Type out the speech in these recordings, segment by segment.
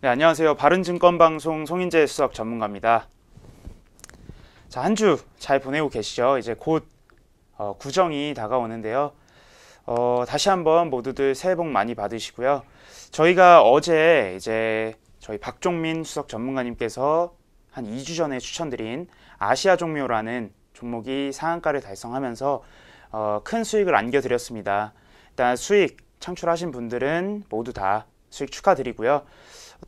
네, 안녕하세요. 바른증권방송 송인재 수석 전문가입니다. 자, 한 주 잘 보내고 계시죠? 이제 곧 구정이 다가오는데요. 다시 한번 모두들 새해 복 많이 받으시고요. 저희가 어제 이제 저희 박종민 수석 전문가님께서 한 2주 전에 추천드린 아시아 종묘라는 종목이 상한가를 달성하면서 큰 수익을 안겨드렸습니다. 일단 수익 창출하신 분들은 모두 다 수익 축하드리고요.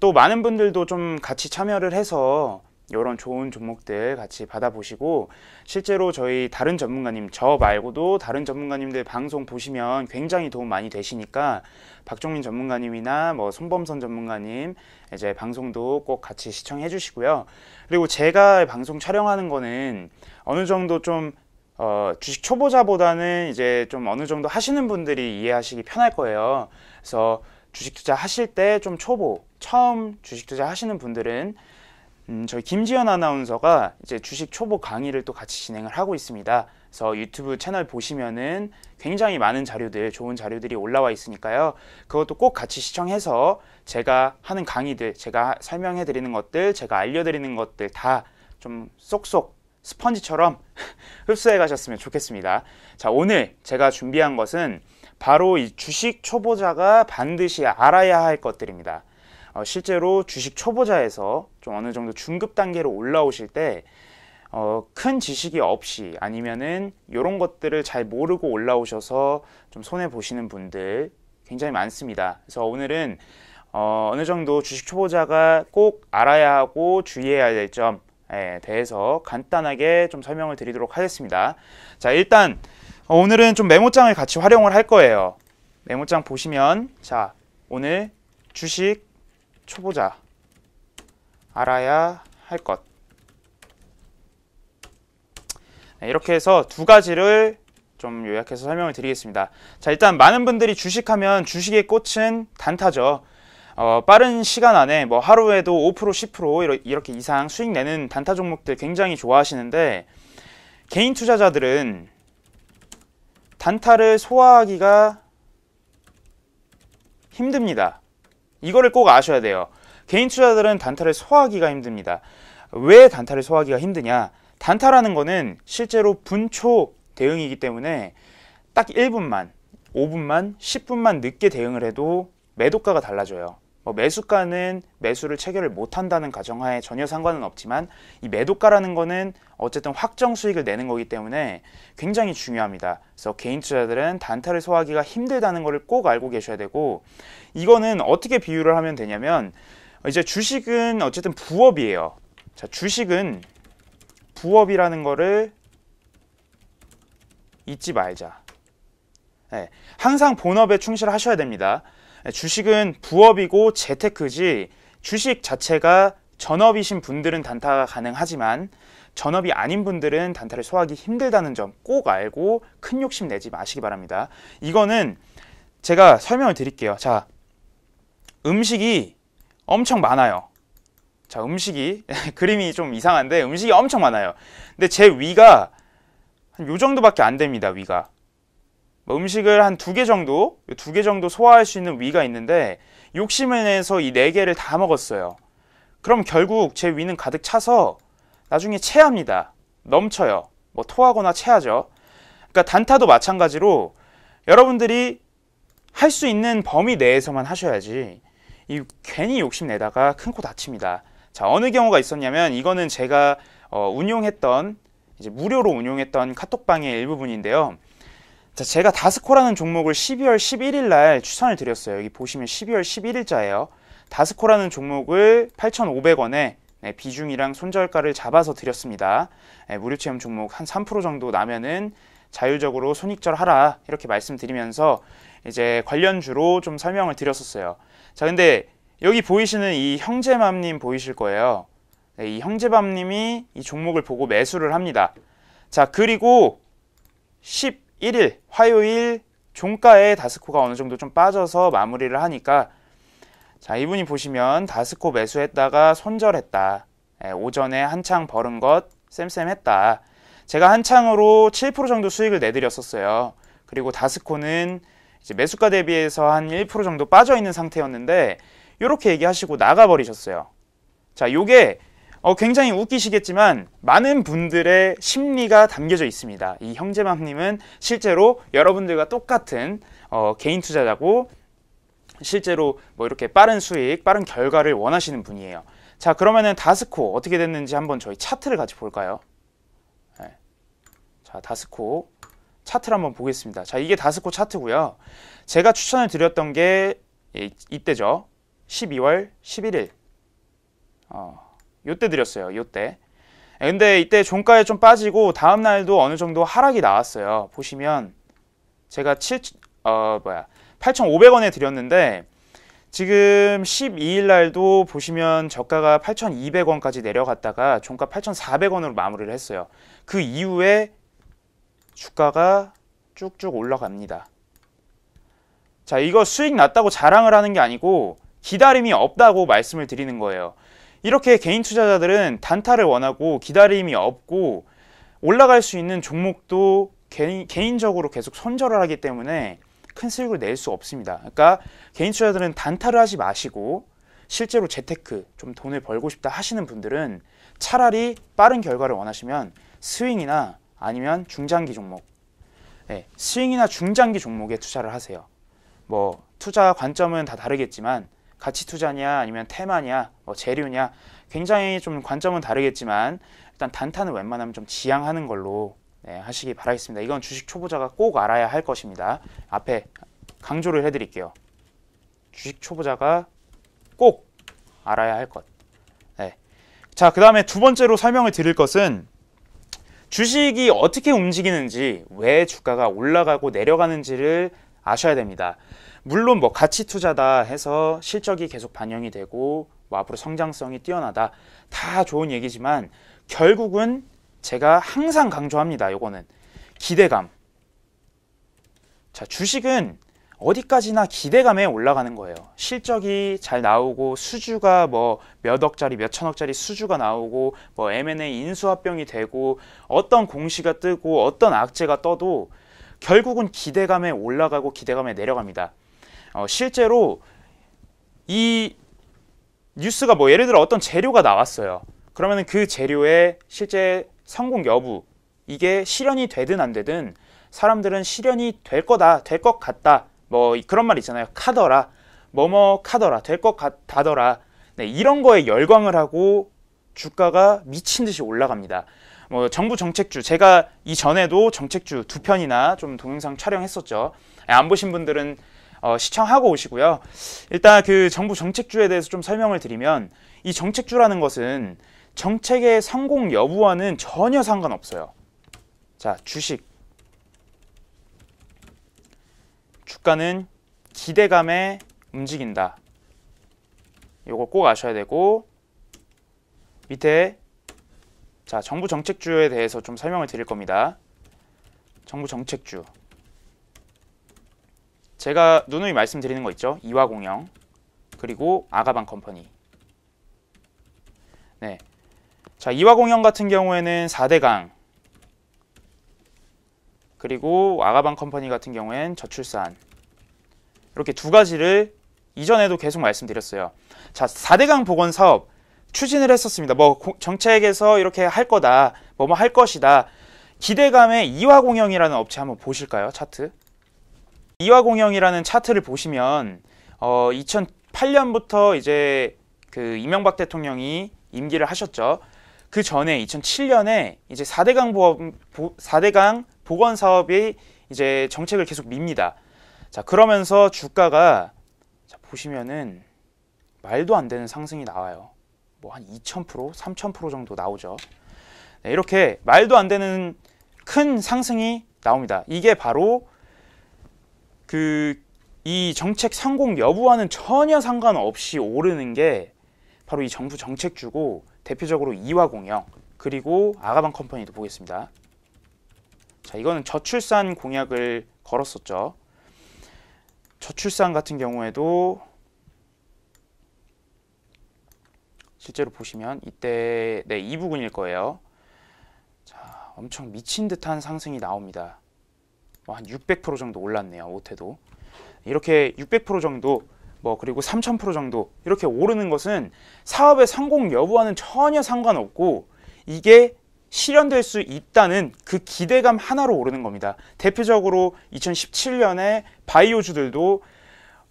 또 많은 분들도 좀 같이 참여를 해서 이런 좋은 종목들 같이 받아보시고, 실제로 저희 다른 전문가님, 저 말고도 다른 전문가님들 방송 보시면 굉장히 도움 많이 되시니까 박종민 전문가님이나 뭐 손범선 전문가님 이제 방송도 꼭 같이 시청해 주시고요. 그리고 제가 방송 촬영하는 거는 어느 정도 좀 주식 초보자보다는 이제 좀 어느 정도 하시는 분들이 이해하시기 편할 거예요. 그래서 주식 투자 하실 때 좀 처음 주식 투자 하시는 분들은 저희 김지연 아나운서가 이제 주식 초보 강의를 또 같이 진행을 하고 있습니다. 그래서 유튜브 채널 보시면은 굉장히 많은 자료들, 좋은 자료들이 올라와 있으니까요. 그것도 꼭 같이 시청해서 제가 하는 강의들, 제가 설명해 드리는 것들, 제가 알려드리는 것들 다 좀 쏙쏙 스펀지처럼 흡수해 가셨으면 좋겠습니다. 자, 오늘 제가 준비한 것은 바로 이 주식 초보자가 반드시 알아야 할 것들입니다. 실제로 주식 초보자에서 좀 어느 정도 중급 단계로 올라오실 때 큰 지식이 없이 아니면은 이런 것들을 잘 모르고 올라오셔서 좀 손해 보시는 분들 굉장히 많습니다. 그래서 오늘은 어느 정도 주식 초보자가 꼭 알아야 하고 주의해야 될 점에 대해서 간단하게 좀 설명을 드리도록 하겠습니다. 자, 일단 오늘은 좀 메모장을 같이 활용을 할 거예요. 메모장 보시면, 자, 오늘 주식 초보자 알아야 할 것, 이렇게 해서 두 가지를 좀 요약해서 설명을 드리겠습니다. 자, 일단 많은 분들이 주식하면 주식의 꽃은 단타죠. 빠른 시간 안에 뭐 하루에도 5% 10% 이렇게 이상 수익 내는 단타 종목들 굉장히 좋아하시는데, 개인 투자자들은 단타를 소화하기가 힘듭니다. 이거를 꼭 아셔야 돼요. 개인 투자자들은 단타를 소화하기가 힘듭니다. 왜 단타를 소화하기가 힘드냐? 단타라는 거는 실제로 분초 대응이기 때문에 딱 1분만, 5분만, 10분만 늦게 대응을 해도 매도가가 달라져요. 매수가는 매수를 체결을 못한다는 가정하에 전혀 상관은 없지만, 이 매도가라는 거는 어쨌든 확정 수익을 내는 거기 때문에 굉장히 중요합니다. 그래서 개인 투자자들은 단타를 소화하기가 힘들다는 것을 꼭 알고 계셔야 되고, 이거는 어떻게 비유를 하면 되냐면, 이제 주식은 어쨌든 부업이에요. 자, 주식은 부업이라는 거를 잊지 말자. 네, 항상 본업에 충실하셔야 됩니다. 주식은 부업이고 재테크지, 주식 자체가 전업이신 분들은 단타가 가능하지만 전업이 아닌 분들은 단타를 소화하기 힘들다는 점 꼭 알고 큰 욕심 내지 마시기 바랍니다. 이거는 제가 설명을 드릴게요. 자, 음식이 엄청 많아요. 자, 음식이 그림이 좀 이상한데 음식이 엄청 많아요. 근데 제 위가 한 요 정도밖에 안 됩니다. 위가 음식을 한 2개 정도 소화할 수 있는 위가 있는데, 욕심을 내서 이 4개를 다 먹었어요. 그럼 결국 제 위는 가득 차서 나중에 체합니다. 넘쳐요. 뭐 토하거나 체하죠. 그러니까 단타도 마찬가지로 여러분들이 할 수 있는 범위 내에서만 하셔야지, 이 괜히 욕심 내다가 큰 코 다칩니다. 자, 어느 경우가 있었냐면, 이거는 제가 운용했던, 이제 무료로 운용했던 카톡방의 일부분인데요. 자, 제가 다스코라는 종목을 12월 11일 날 추천을 드렸어요. 여기 보시면 12월 11일자예요. 다스코라는 종목을 8,500원에 비중이랑 손절가를 잡아서 드렸습니다. 무료 체험 종목 한 3% 정도 나면은 자율적으로 손익절하라, 이렇게 말씀드리면서 이제 관련주로 좀 설명을 드렸었어요. 자, 근데 여기 보이시는 이 형제맘님 보이실 거예요. 이 형제맘님이 이 종목을 보고 매수를 합니다. 자, 그리고 11일 화요일 종가에 다스코가 어느 정도 좀 빠져서 마무리를 하니까, 자, 이분이 보시면 다스코 매수했다가 손절했다. 오전에 한창 벌은 것 쌤쌤했다. 제가 한창으로 7% 정도 수익을 내드렸었어요. 그리고 다스코는 이제 매수가 대비해서 한 1% 정도 빠져 있는 상태였는데, 이렇게 얘기하시고 나가버리셨어요. 자, 요게 굉장히 웃기시겠지만 많은 분들의 심리가 담겨져 있습니다. 이 형제맘님은 실제로 여러분들과 똑같은 개인 투자자고 실제로 뭐 이렇게 빠른 수익, 빠른 결과를 원하시는 분이에요. 자, 그러면은 다스코 어떻게 됐는지 한번 저희 차트를 같이 볼까요? 네. 자, 다스코 차트를 한번 보겠습니다. 자, 이게 다스코 차트고요. 제가 추천을 드렸던 게 이때죠. 12월 11일. 요때 드렸어요. 요때. 근데 이때 종가에 좀 빠지고 다음 날도 어느 정도 하락이 나왔어요. 보시면 제가 8,500원에 드렸는데 지금 12일 날도 보시면 저가가 8,200원까지 내려갔다가 종가 8,400원으로 마무리를 했어요. 그 이후에 주가가 쭉쭉 올라갑니다. 자, 이거 수익 났다고 자랑을 하는 게 아니고 기다림이 없다고 말씀을 드리는 거예요. 이렇게 개인 투자자들은 단타를 원하고 기다림이 없고 올라갈 수 있는 종목도 개인적으로 계속 손절을 하기 때문에 큰 수익을 낼 수 없습니다. 그러니까 개인 투자자들은 단타를 하지 마시고 실제로 재테크 좀 돈을 벌고 싶다 하시는 분들은 차라리 빠른 결과를 원하시면 스윙이나 아니면 중장기 종목, 네, 스윙이나 중장기 종목에 투자를 하세요. 뭐 투자 관점은 다 다르겠지만 가치 투자냐 아니면 테마냐 뭐 재료냐 굉장히 좀 관점은 다르겠지만 일단 단타는 웬만하면 좀 지양하는 걸로 하시기 바라겠습니다. 이건 주식 초보자가 꼭 알아야 할 것입니다. 앞에 강조를 해드릴게요. 주식 초보자가 꼭 알아야 할 것. 네. 자, 그 다음에 두 번째로 설명을 드릴 것은 주식이 어떻게 움직이는지, 왜 주가가 올라가고 내려가는지를 아셔야 됩니다. 물론 뭐 가치 투자다 해서 실적이 계속 반영이 되고 뭐 앞으로 성장성이 뛰어나다 다 좋은 얘기지만 결국은 제가 항상 강조합니다. 요거는 기대감. 자, 주식은 어디까지나 기대감에 올라가는 거예요. 실적이 잘 나오고 수주가 뭐 몇 억짜리 몇 천억짜리 수주가 나오고 뭐 M&A 인수합병이 되고 어떤 공시가 뜨고 어떤 악재가 떠도 결국은 기대감에 올라가고 기대감에 내려갑니다. 실제로 이 뉴스가 뭐 예를 들어 어떤 재료가 나왔어요. 그러면 그 재료의 실제 성공 여부, 이게 실현이 되든 안 되든 사람들은 실현이 될 거다, 될 것 같다, 뭐 그런 말 있잖아요. 카더라, 뭐뭐 카더라, 될 것 같다더라. 네, 이런 거에 열광을 하고 주가가 미친 듯이 올라갑니다. 뭐 정부 정책주, 제가 이전에도 정책주 두 편이나 좀 동영상 촬영했었죠. 안 보신 분들은 시청하고 오시고요. 일단 그 정부 정책주에 대해서 좀 설명을 드리면 이 정책주라는 것은 정책의 성공 여부와는 전혀 상관없어요. 자, 주가는 기대감에 움직인다. 요거 꼭 아셔야 되고, 밑에 자, 정부 정책주에 대해서 좀 설명을 드릴 겁니다. 정부 정책주, 제가 누누이 말씀드리는 거 있죠. 이화공영 그리고 아가방 컴퍼니. 네, 자, 이화공영 같은 경우에는 4대강, 그리고 아가방 컴퍼니 같은 경우에는 저출산, 이렇게 두 가지를 이전에도 계속 말씀드렸어요. 자, 4대강 복원 사업 추진을 했었습니다. 뭐 정책에서 이렇게 할 거다, 뭐 할 것이다. 기대감의 이화공영이라는 업체 한번 보실까요? 차트. 이화공영이라는 차트를 보시면 2008년부터 이제 그 이명박 대통령이 임기를 하셨죠. 그 전에 2007년에 이제 4대강 복원 사업이 이제 정책을 계속 밉니다. 자, 그러면서 주가가 자, 보시면은 말도 안 되는 상승이 나와요. 뭐 한 2000%, 3000% 정도 나오죠. 네, 이렇게 말도 안 되는 큰 상승이 나옵니다. 이게 바로 이 정책 성공 여부와는 전혀 상관없이 오르는 게 바로 이 정부 정책주고, 대표적으로 이화공영 그리고 아가방 컴퍼니도 보겠습니다. 자, 이거는 저출산 공약을 걸었었죠. 저출산 같은 경우에도 실제로 보시면 이때 이 부분일 거예요. 자, 엄청 미친 듯한 상승이 나옵니다. 한 600% 정도 올랐네요. 못해도 이렇게 600% 정도 뭐 그리고 3,000% 정도 이렇게 오르는 것은 사업의 성공 여부와는 전혀 상관없고 이게 실현될 수 있다는 그 기대감 하나로 오르는 겁니다. 대표적으로 2017년에 바이오주들도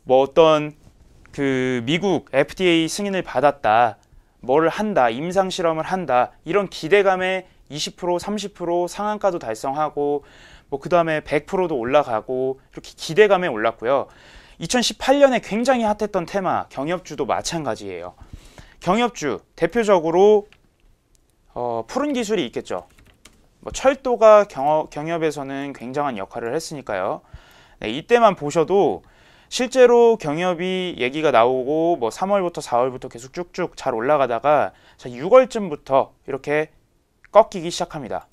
뭐 어떤 그 미국 FDA 승인을 받았다, 뭘 한다, 임상 실험을 한다, 이런 기대감에 20%, 30% 상한가도 달성하고 뭐 그 다음에 100%도 올라가고 이렇게 기대감에 올랐고요. 2018년에 굉장히 핫했던 테마 경협주도 마찬가지예요. 경협주 대표적으로 푸른 기술이 있겠죠. 뭐 철도가 경협에서는 굉장한 역할을 했으니까요. 네, 이때만 보셔도 실제로 경협이 얘기가 나오고 뭐 3월부터 4월부터 계속 쭉쭉 잘 올라가다가 6월쯤부터 이렇게 꺾이기 시작합니다.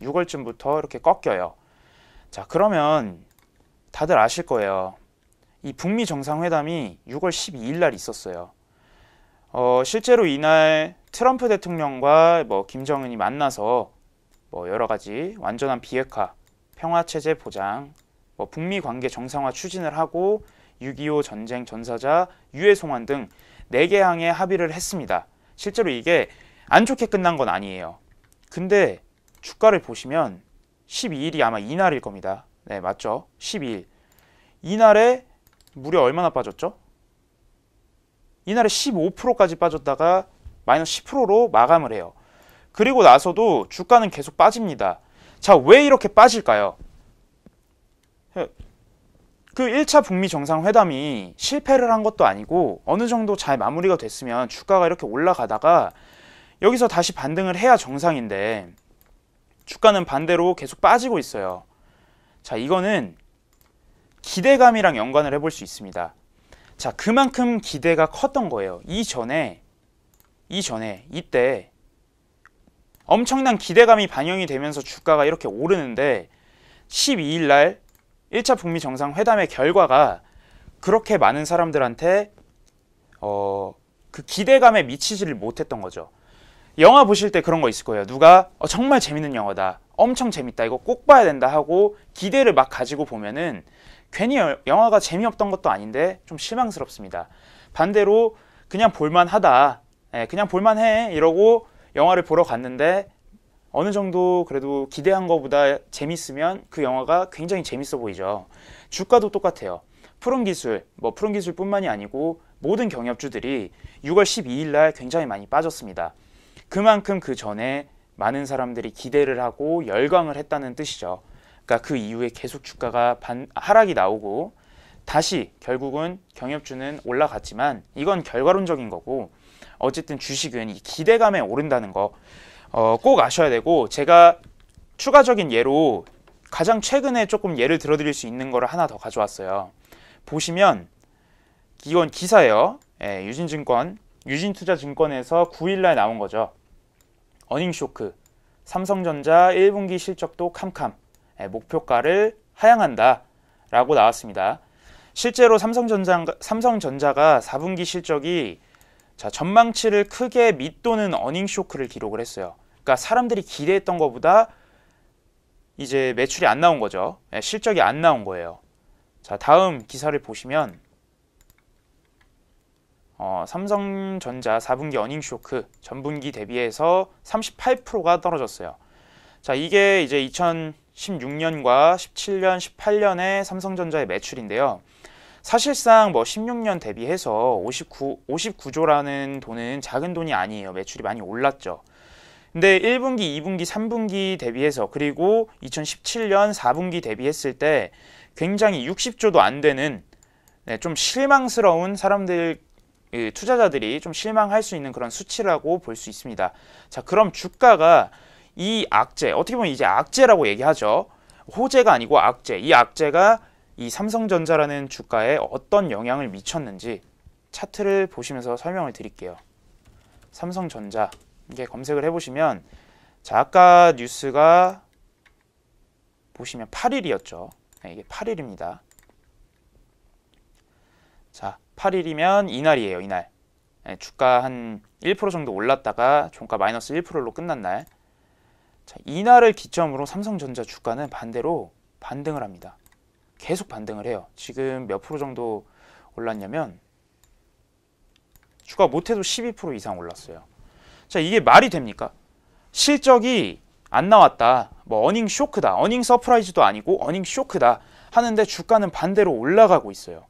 6월쯤부터 이렇게 꺾여요. 자, 그러면 다들 아실 거예요. 이 북미 정상회담이 6월 12일 날 있었어요. 실제로 이날 트럼프 대통령과 뭐 김정은이 만나서 뭐 여러 가지 완전한 비핵화, 평화체제 보장, 뭐 북미 관계 정상화 추진을 하고 6.25 전쟁 전사자 유해 송환 등 4개 항에 합의를 했습니다. 실제로 이게 안 좋게 끝난 건 아니에요. 근데 주가를 보시면 12일이 아마 이날일 겁니다. 네, 맞죠? 12일. 이날에 무려 얼마나 빠졌죠? 이날에 15%까지 빠졌다가 마이너스 10%로 마감을 해요. 그리고 나서도 주가는 계속 빠집니다. 자, 왜 이렇게 빠질까요? 그 1차 북미 정상회담이 실패를 한 것도 아니고 어느 정도 잘 마무리가 됐으면 주가가 이렇게 올라가다가 여기서 다시 반등을 해야 정상인데 주가는 반대로 계속 빠지고 있어요. 자, 이거는 기대감이랑 연관을 해볼 수 있습니다. 자, 그만큼 기대가 컸던 거예요. 이때 엄청난 기대감이 반영이 되면서 주가가 이렇게 오르는데 12일 날 1차 북미 정상회담의 결과가 그렇게 많은 사람들한테 그 기대감에 미치지를 못했던 거죠. 영화 보실 때 그런 거 있을 거예요. 누가 정말 재밌는 영화다, 엄청 재밌다, 이거 꼭 봐야 된다 하고 기대를 막 가지고 보면은 괜히 영화가 재미없던 것도 아닌데 좀 실망스럽습니다. 반대로 그냥 볼만하다, 그냥 볼만해 이러고 영화를 보러 갔는데 어느 정도 그래도 기대한 것보다 재밌으면 그 영화가 굉장히 재밌어 보이죠. 주가도 똑같아요. 푸른 기술뿐만이 아니고 모든 경협주들이 6월 12일 날 굉장히 많이 빠졌습니다. 그만큼 그 전에 많은 사람들이 기대를 하고 열광을 했다는 뜻이죠. 그러니까 그 이후에 계속 주가가 하락이 나오고 다시 결국은 경협주는 올라갔지만 이건 결과론적인 거고, 어쨌든 주식은 이 기대감에 오른다는 거 꼭 아셔야 되고, 제가 추가적인 예로 가장 최근에 조금 예를 들어드릴 수 있는 거를 하나 더 가져왔어요. 보시면 이건 기사예요. 유진투자증권에서 9일날 나온 거죠. 어닝쇼크, 삼성전자 1분기 실적도 캄캄, 목표가를 하향한다 라고 나왔습니다. 실제로 삼성전자가 4분기 실적이 전망치를 크게 밑도는 어닝쇼크를 기록을 했어요. 그러니까 사람들이 기대했던 것보다 이제 매출이 안 나온 거죠. 실적이 안 나온 거예요. 자, 다음 기사를 보시면 삼성전자 4분기 어닝쇼크 전분기 대비해서 38%가 떨어졌어요. 자, 이게 이제 2016년과 17년, 18년의 삼성전자의 매출인데요. 사실상 뭐 16년 대비해서 59조라는 돈은 작은 돈이 아니에요. 매출이 많이 올랐죠. 근데 1분기, 2분기, 3분기 대비해서, 그리고 2017년 4분기 대비했을 때 굉장히 60조도 안 되는, 좀 실망스러운 사람들, 투자자들이 좀 실망할 수 있는 그런 수치라고 볼 수 있습니다. 자, 그럼 주가가 이 악재, 어떻게 보면 이제 악재라고 얘기하죠. 호재가 아니고 악재. 이 악재가 이 삼성전자라는 주가에 어떤 영향을 미쳤는지 차트를 보시면서 설명을 드릴게요. 삼성전자, 이게 검색을 해보시면, 자, 아까 뉴스가 보시면 8일이었죠. 이게 8일입니다. 자, 8일이면 이날이에요. 이날. 주가 한 1% 정도 올랐다가 종가 마이너스 1%로 끝난 날. 자, 이날을 기점으로 삼성전자 주가는 반대로 반등을 합니다. 계속 반등을 해요. 지금 몇 프로 정도 올랐냐면 주가 못해도 12% 이상 올랐어요. 자, 이게 말이 됩니까? 실적이 안 나왔다, 뭐 어닝 쇼크다, 어닝 서프라이즈도 아니고 어닝 쇼크다 하는데 주가는 반대로 올라가고 있어요.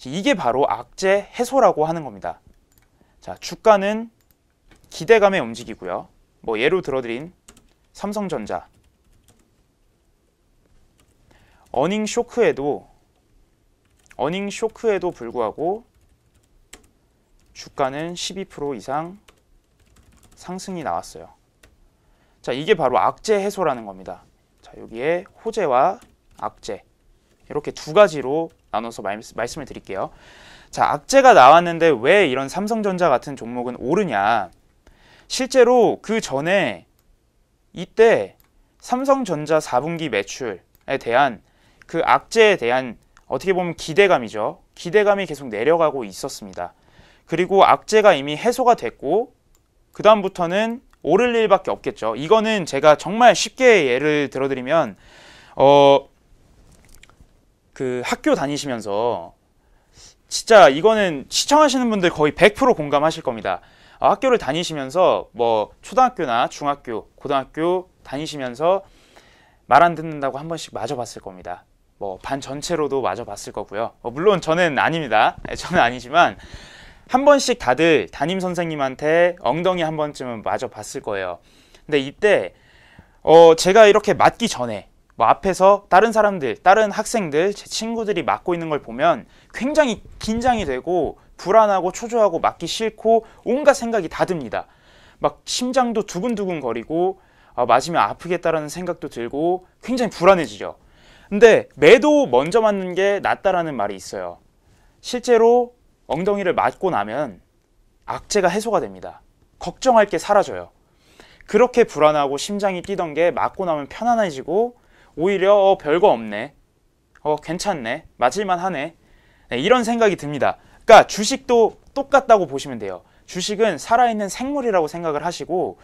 이게 바로 악재 해소라고 하는 겁니다. 자, 주가는 기대감에 움직이고요. 뭐 예로 들어드린 삼성전자, 어닝 쇼크에도 불구하고 주가는 12% 이상 상승이 나왔어요. 자, 이게 바로 악재 해소라는 겁니다. 자, 여기에 호재와 악재, 이렇게 두 가지로 나눠서 말씀을 드릴게요. 자, 악재가 나왔는데 왜 이런 삼성전자 같은 종목은 오르냐? 실제로 그 전에 이때 삼성전자 4분기 매출에 대한 그 악재에 대한 어떻게 보면 기대감이죠. 기대감이 계속 내려가고 있었습니다. 그리고 악재가 이미 해소가 됐고 그 다음부터는 오를 일밖에 없겠죠. 이거는 제가 정말 쉽게 예를 들어드리면 그 학교 다니시면서 진짜 이거는 시청하시는 분들 거의 100% 공감하실 겁니다. 학교를 다니시면서 뭐 초등학교나 중학교, 고등학교 다니시면서 말 안 듣는다고 한 번씩 맞아봤을 겁니다. 뭐 반 전체로도 맞아봤을 거고요. 물론 저는 아닙니다. 저는 아니지만 한 번씩 다들 담임 선생님한테 엉덩이 한 번쯤은 맞아봤을 거예요. 근데 이때 제가 이렇게 맞기 전에 뭐 앞에서 다른 사람들, 다른 학생들, 제 친구들이 맞고 있는 걸 보면 굉장히 긴장이 되고 불안하고 초조하고 맞기 싫고 온갖 생각이 다 듭니다. 막 심장도 두근두근 거리고 맞으면 아프겠다라는 생각도 들고 굉장히 불안해지죠. 근데 매도 먼저 맞는 게 낫다라는 말이 있어요. 실제로 엉덩이를 맞고 나면 악재가 해소가 됩니다. 걱정할 게 사라져요. 그렇게 불안하고 심장이 뛰던 게 맞고 나면 편안해지고 오히려 별거 없네, 괜찮네, 맞을만 하네, 네, 이런 생각이 듭니다. 그러니까 주식도 똑같다고 보시면 돼요. 주식은 살아있는 생물이라고 생각을 하시고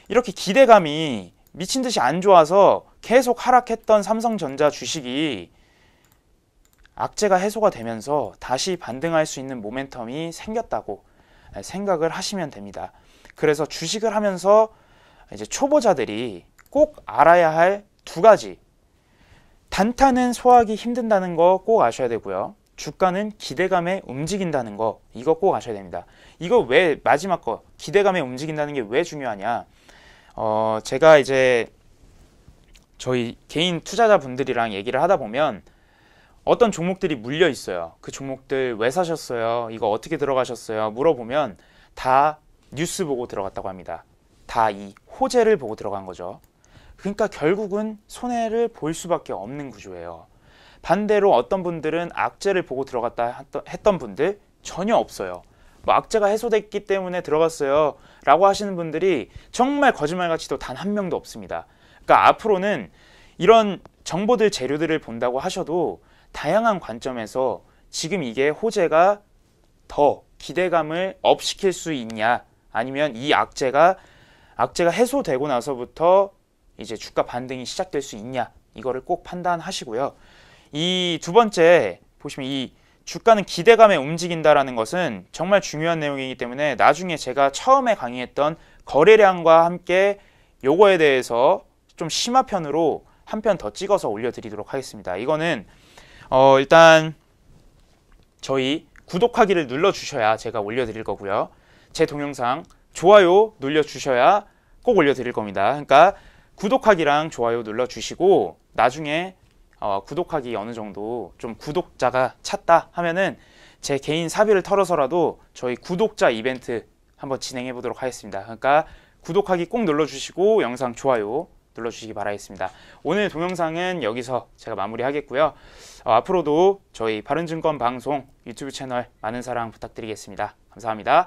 이렇게 기대감이 미친 듯이 안 좋아서 계속 하락했던 삼성전자 주식이 악재가 해소가 되면서 다시 반등할 수 있는 모멘텀이 생겼다고 생각을 하시면 됩니다. 그래서 주식을 하면서 이제 초보자들이 꼭 알아야 할 두 가지, 단타는 소화하기 힘든다는 거 꼭 아셔야 되고요. 주가는 기대감에 움직인다는 거, 이거 꼭 아셔야 됩니다. 이거 왜 마지막 거 기대감에 움직인다는 게 왜 중요하냐? 제가 이제 저희 개인 투자자분들이랑 얘기를 하다 보면 어떤 종목들이 물려 있어요. 그 종목들 왜 사셨어요? 이거 어떻게 들어가셨어요? 물어보면 다 뉴스 보고 들어갔다고 합니다. 다 이 호재를 보고 들어간 거죠. 그러니까 결국은 손해를 볼 수밖에 없는 구조예요. 반대로 어떤 분들은 악재를 보고 들어갔다 했던 분들 전혀 없어요. 뭐 악재가 해소됐기 때문에 들어갔어요 라고 하시는 분들이 정말 거짓말같이도 단 한 명도 없습니다. 그러니까 앞으로는 이런 정보들, 재료들을 본다고 하셔도 다양한 관점에서 지금 이게 호재가 더 기대감을 업시킬 수 있냐, 아니면 이 악재가 해소되고 나서부터 이제 주가 반등이 시작될 수 있냐, 이거를 꼭 판단하시고요. 이 두 번째 보시면 이 주가는 기대감에 움직인다라는 것은 정말 중요한 내용이기 때문에 나중에 제가 처음에 강의했던 거래량과 함께 요거에 대해서 좀 심화편으로 한 편 더 찍어서 올려드리도록 하겠습니다. 이거는 일단 저희 구독하기를 눌러주셔야 제가 올려드릴 거고요. 제 동영상 좋아요 눌러주셔야 꼭 올려드릴 겁니다. 그러니까 구독하기랑 좋아요 눌러주시고 나중에 구독하기 어느 정도 좀 구독자가 찼다 하면은 제 개인 사비를 털어서라도 저희 구독자 이벤트 한번 진행해 보도록 하겠습니다. 그러니까 구독하기 꼭 눌러주시고 영상 좋아요 눌러주시기 바라겠습니다. 오늘 동영상은 여기서 제가 마무리하겠고요. 앞으로도 저희 바른증권 방송 유튜브 채널 많은 사랑 부탁드리겠습니다. 감사합니다.